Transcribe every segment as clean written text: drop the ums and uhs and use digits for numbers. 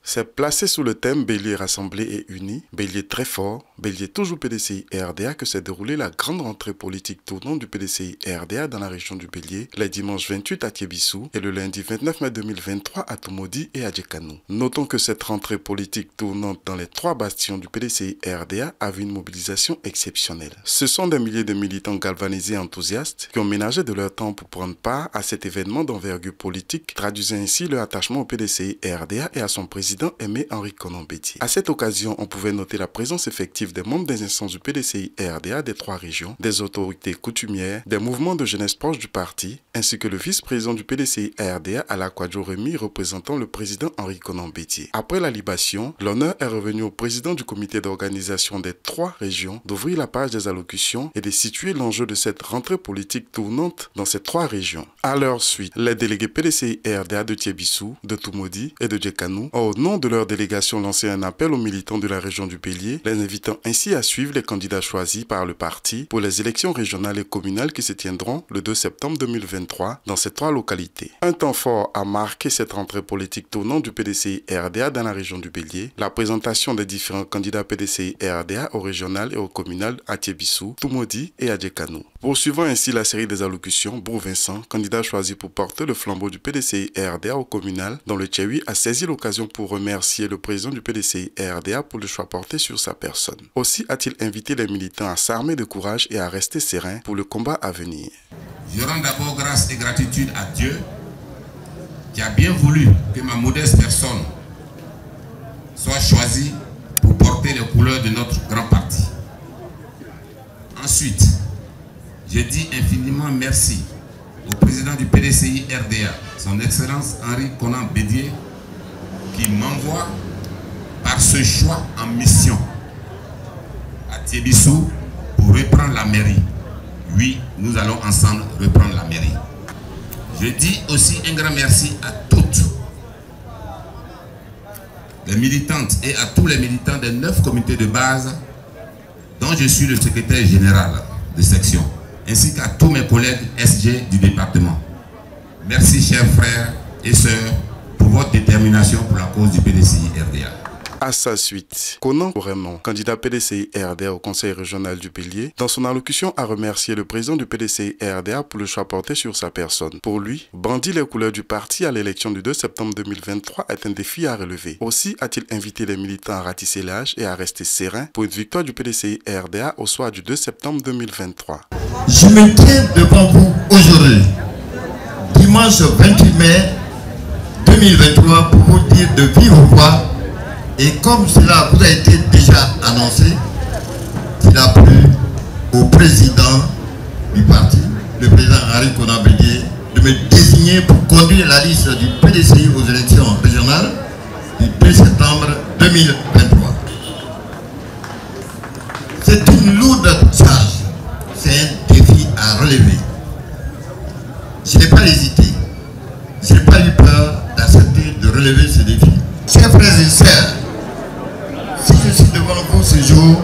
C'est placé sous le thème Bélier rassemblé et uni, Bélier très fort, Bélier toujours PDCI et RDA que s'est déroulée la grande rentrée politique tournante du PDCI et RDA dans la région du Bélier, les dimanches 28 à Thiébissou et le lundi 29 mai 2023 à Toumoudi et à Djekanou. Notons que cette rentrée politique tournante dans les trois bastions du PDCI et RDA a vu une mobilisation exceptionnelle. Ce sont des milliers de militants galvanisés et enthousiastes qui ont ménagé de leur temps pour prendre part à cet événement d'envergure politique, traduisant ainsi leur attachement au PDCI et RDA et à son président Aimé-Henri Konan Bédié. À cette occasion, on pouvait noter la présence effective des membres des instances du PDCI et RDA des trois régions, des autorités coutumières, des mouvements de jeunesse proches du parti, ainsi que le vice-président du PDCI et RDA Alakwadjo Remi représentant le président Henri Konan Bédié. Après la libation, l'honneur est revenu au président du comité d'organisation des trois régions d'ouvrir la page des allocutions et de situer l'enjeu de cette rentrée politique tournante dans ces trois régions. À leur suite, les délégués PDCI et RDA de Thiébissou, de Toumoudi et de Djekanou ont au nom de leur délégation lancé un appel aux militants de la région du Bélier, les invitant ainsi à suivre les candidats choisis par le parti pour les élections régionales et communales qui se tiendront le 2 septembre 2023 dans ces trois localités. Un temps fort a marqué cette rentrée politique tournante du PDCI et RDA dans la région du Bélier, la présentation des différents candidats PDCI et RDA au régional et au communal à Thiébissou, Toumoudi et à Djekanou. Poursuivant ainsi la série des allocutions, Brou Vincent, candidat choisi pour porter le flambeau du PDCI et RDA au communal, dont le Tchéoui a saisi l'occasion pour remercier le président du PDCI et RDA pour le choix porté sur sa personne. Aussi a-t-il invité les militants à s'armer de courage et à rester sereins pour le combat à venir. Je rends d'abord grâce et gratitude à Dieu qui a bien voulu que ma modeste personne soit choisie pour porter les couleurs de notre grand parti. Ensuite, je dis infiniment merci au président du PDCI RDA, son Excellence Henri Konan Bédié, qui m'envoie par ce choix en mission à Thiébissou pour reprendre la mairie. Oui, nous allons ensemble reprendre la mairie. Je dis aussi un grand merci à toutes les militantes et à tous les militants des 9 comités de base dont je suis le secrétaire général de section, ainsi qu'à tous mes collègues SG du département. Merci chers frères et sœurs pour votre détermination pour la cause du PDCI RDA. À sa suite, Konan Raymond, candidat PDCI RDA au conseil régional du Bélier, dans son allocution a remercié le président du PDCI RDA pour le choix porté sur sa personne. Pour lui, brandir les couleurs du parti à l'élection du 2 septembre 2023 est un défi à relever. Aussi a-t-il invité les militants à ratisser l'âge et à rester sereins pour une victoire du PDCI RDA au soir du 2 septembre 2023. Je me tiens devant vous aujourd'hui, dimanche 28 mai 2023, pour vous dire de vive voix. Et comme cela vous a été déjà annoncé, il a plu au président du parti, le président Henri Konan Bédié, de me désigner pour conduire la liste du PDCI aux élections régionales du 2 septembre 2023. C'est une lourde charge, c'est un défi à relever. Je n'ai pas hésité, je n'ai pas eu peur d'accepter de relever ce défi. Chers frères et sœurs, si je suis devant vous ce jour,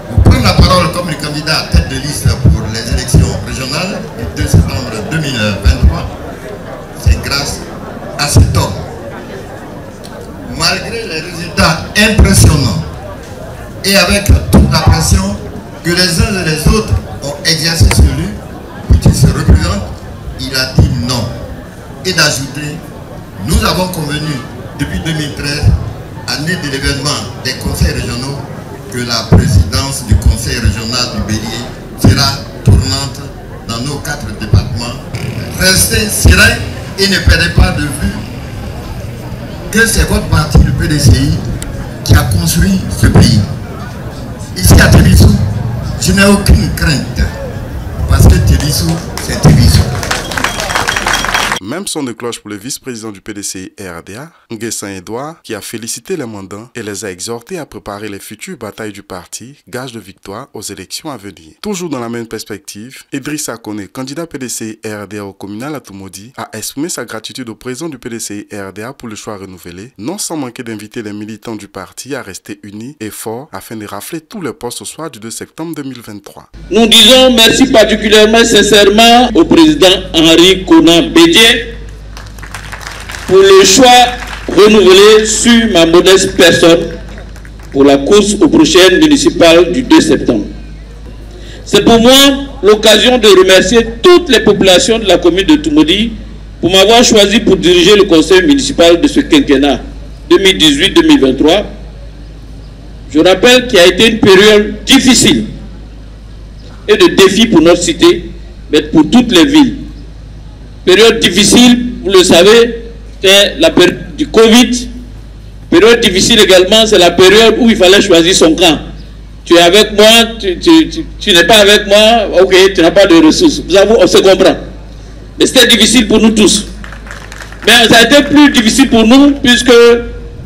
pour prendre la parole comme le candidat à tête de liste pour les élections régionales du 2 septembre 2023, c'est grâce à cet homme. Malgré les résultats impressionnants et avec toute la pression que les uns et les autres ont exercé sur lui pour qu'il se représente, il a dit non. Et d'ajouter, nous avons convenu depuis 2013, année de l'événement des conseils régionaux, que la présidence du conseil régional du Bélier sera tournante dans nos 4 départements. Restez sereins et ne perdez pas de vue que c'est votre parti, le PDCI, qui a construit ce pays. Ici à Thiébissou, je n'ai aucune crainte, parce que Thiébissou, c'est Thiébissou. Même son de cloche pour le vice-président du PDCI RDA, Nguessan Edouard, qui a félicité les mandants et les a exhortés à préparer les futures batailles du parti, gage de victoire aux élections à venir. Toujours dans la même perspective, Idrissa Koné, candidat PDCI RDA au communal à Toumoudi, a exprimé sa gratitude au président du PDCI RDA pour le choix renouvelé, non sans manquer d'inviter les militants du parti à rester unis et forts afin de rafler tous les postes au soir du 2 septembre 2023. Nous disons merci particulièrement sincèrement au président Henri Konan Bédié pour le choix renouvelé sur ma modeste personne pour la course aux prochaines municipales du 2 septembre. C'est pour moi l'occasion de remercier toutes les populations de la commune de Toumoudi pour m'avoir choisi pour diriger le conseil municipal de ce quinquennat 2018-2023. Je rappelle qu'il a été une période difficile et de défi pour notre cité, mais pour toutes les villes. Période difficile, vous le savez, c'est la période du Covid. Période difficile également, c'est la période où il fallait choisir son camp. Tu es avec moi, tu n'es pas avec moi, ok, tu n'as pas de ressources. Vous avouez, on se comprend. Mais c'était difficile pour nous tous. Mais ça a été plus difficile pour nous puisque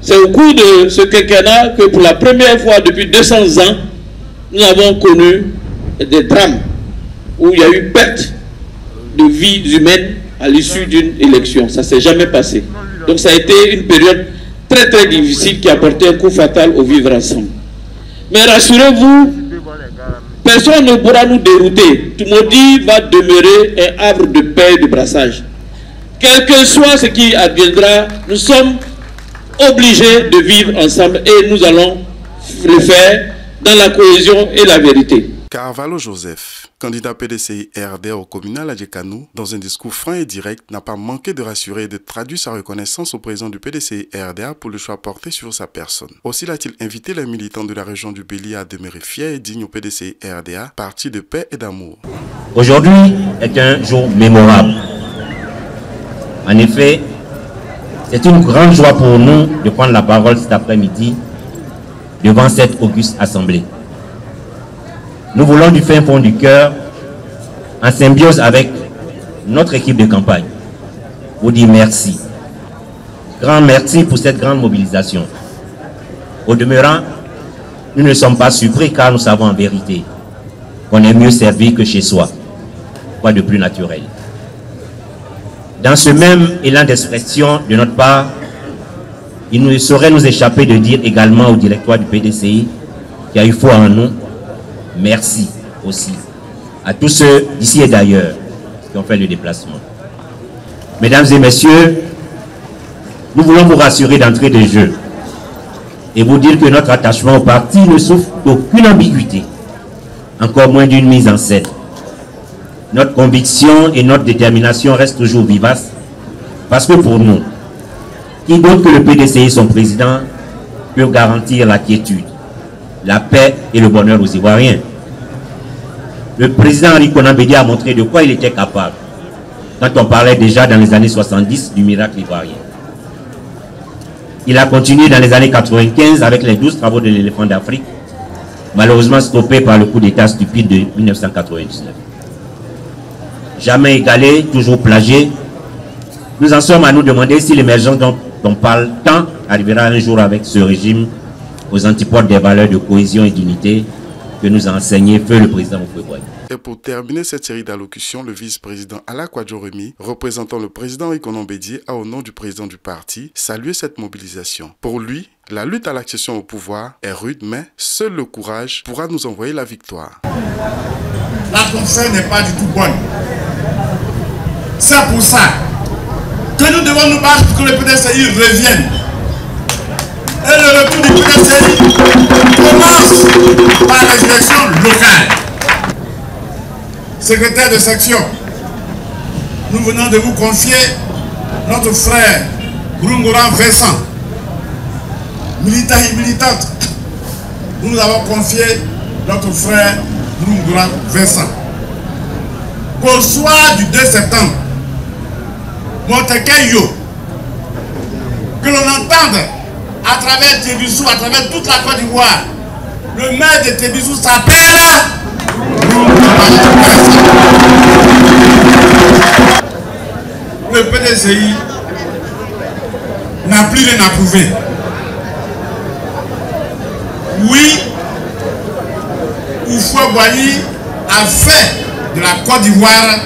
c'est au cours de ce quinquennat que pour la première fois depuis 200 ans, nous avons connu des drames où il y a eu perte de vies humaines à l'issue d'une élection. Ça ne s'est jamais passé. Donc ça a été une période très très difficile qui a porté un coup fatal au vivre ensemble. Mais rassurez-vous, personne ne pourra nous dérouter. Toumoudi va demeurer un havre de paix et de brassage. Quel que soit ce qui adviendra, nous sommes obligés de vivre ensemble et nous allons le faire dans la cohésion et la vérité. Carvalho Joseph, candidat PDCI RDA au communal à Djekanou, dans un discours franc et direct, n'a pas manqué de rassurer et de traduire sa reconnaissance au président du PDCI RDA pour le choix porté sur sa personne. Aussi l'a-t-il invité les militants de la région du Bélier à demeurer fiers et dignes au PDCI RDA, parti de paix et d'amour. Aujourd'hui est un jour mémorable. En effet, c'est une grande joie pour nous de prendre la parole cet après-midi devant cette auguste assemblée. Nous voulons du fin fond du cœur, en symbiose avec notre équipe de campagne, vous dire merci. Grand merci pour cette grande mobilisation. Au demeurant, nous ne sommes pas surpris car nous savons en vérité qu'on est mieux servi que chez soi. Quoi de plus naturel? Dans ce même élan d'expression de notre part, il ne saurait nous échapper de dire également au directoire du PDCI qui a eu foi en nous, merci aussi à tous ceux d'ici et d'ailleurs qui ont fait le déplacement. Mesdames et messieurs, nous voulons vous rassurer d'entrée de jeu et vous dire que notre attachement au parti ne souffre d'aucune ambiguïté, encore moins d'une mise en scène. Notre conviction et notre détermination restent toujours vivaces parce que pour nous, qui d'autre que le PDCI, son président, peut garantir la quiétude, la paix et le bonheur aux Ivoiriens. Le président Henri Konan Bédié a montré de quoi il était capable quand on parlait déjà dans les années 70 du miracle ivoirien. Il a continué dans les années 95 avec les 12 travaux de l'éléphant d'Afrique, malheureusement stoppés par le coup d'état stupide de 1999. Jamais égalé, toujours plagié. Nous en sommes à nous demander si l'émergence dont on parle tant arrivera un jour avec ce régime aux antipodes des valeurs de cohésion et d'unité que nous a enseigné feu le président Moukoué. Et pour terminer cette série d'allocutions, le vice-président Ala Kwadjoremi, représentant le président Henri Konan Bédié, a au nom du président du parti salué cette mobilisation. Pour lui, la lutte à l'accession au pouvoir est rude, mais seul le courage pourra nous envoyer la victoire. L'atmosphère n'est pas du tout bonne. C'est pour ça que nous devons nous battre pour que le PDCI revienne. Et le retour du PDCI commence par les élections locales. Secrétaire de section, nous venons de vous confier notre frère Grungoran Vincent. Militant et militante, nous avons confié notre frère Grungoran Vincent. Qu'au soir du 2 septembre, Montekeyo, que l'on entende à travers Tébissou, à travers toute la Côte d'Ivoire, le maire de Tébissou s'appelle le PDCI n'a plus rien à prouver. Oui, Houphouët-Boigny a fait de la Côte d'Ivoire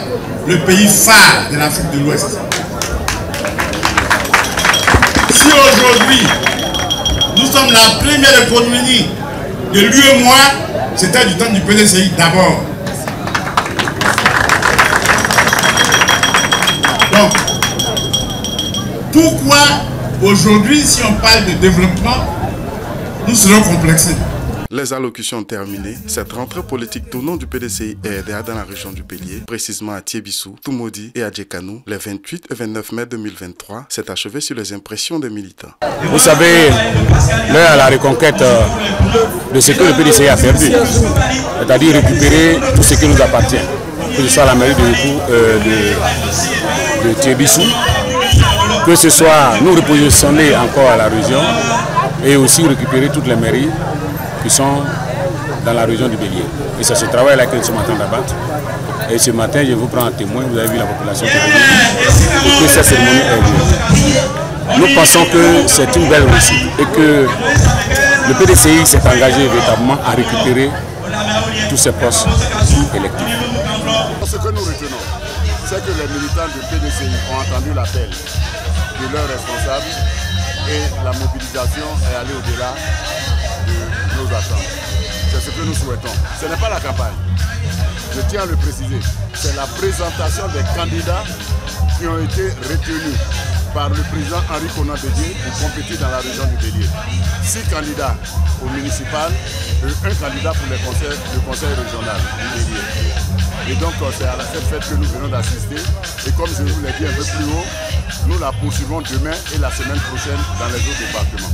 le pays phare de l'Afrique de l'Ouest. Si aujourd'hui nous sommes la première économie de l'UEMOA, c'était du temps du PDCI d'abord. Donc, pourquoi Aujourd'hui, si on parle de développement, nous serons complexés. Les allocutions terminées, cette rentrée politique tournant du PDCI RDA dans la région du Bélier, précisément à Thiébissou, Toumoudi et à Djekanou, les 28 et 29 mai 2023, s'est achevée sur les impressions des militants. Vous savez, l'heure à la reconquête de ce que le PDCI a perdu, c'est-à-dire récupérer tout ce qui nous appartient, que ce soit la mairie de Thiébissou, que ce soit nous repositionner encore à la région et aussi récupérer toutes les mairies qui sont dans la région du Bélier. Et c'est ce travail-là que nous sommes en train d'abattre. Et ce matin, je vous prends en témoin, vous avez vu la population qui est venue, et que cette cérémonie est venue. Nous pensons que c'est une belle réussite et que le PDCI s'est engagé véritablement à récupérer tous ces postes électifs. Ce que nous retenons, c'est que les militants du PDCI ont entendu l'appel de leurs responsables et la mobilisation est allée au-delà de nos attentes. C'est ce que nous souhaitons. Ce n'est pas la campagne. Je tiens à le préciser. C'est la présentation des candidats qui ont été retenus par le président Henri Konan Bédié pour compétir dans la région du Bélier. 6 candidats au municipal et 1 candidat pour le conseil régional du Bélier. Et donc c'est à cette fête que nous venons d'assister. Et comme je vous l'ai dit un peu plus haut, nous la poursuivons demain et la semaine prochaine dans les autres départements.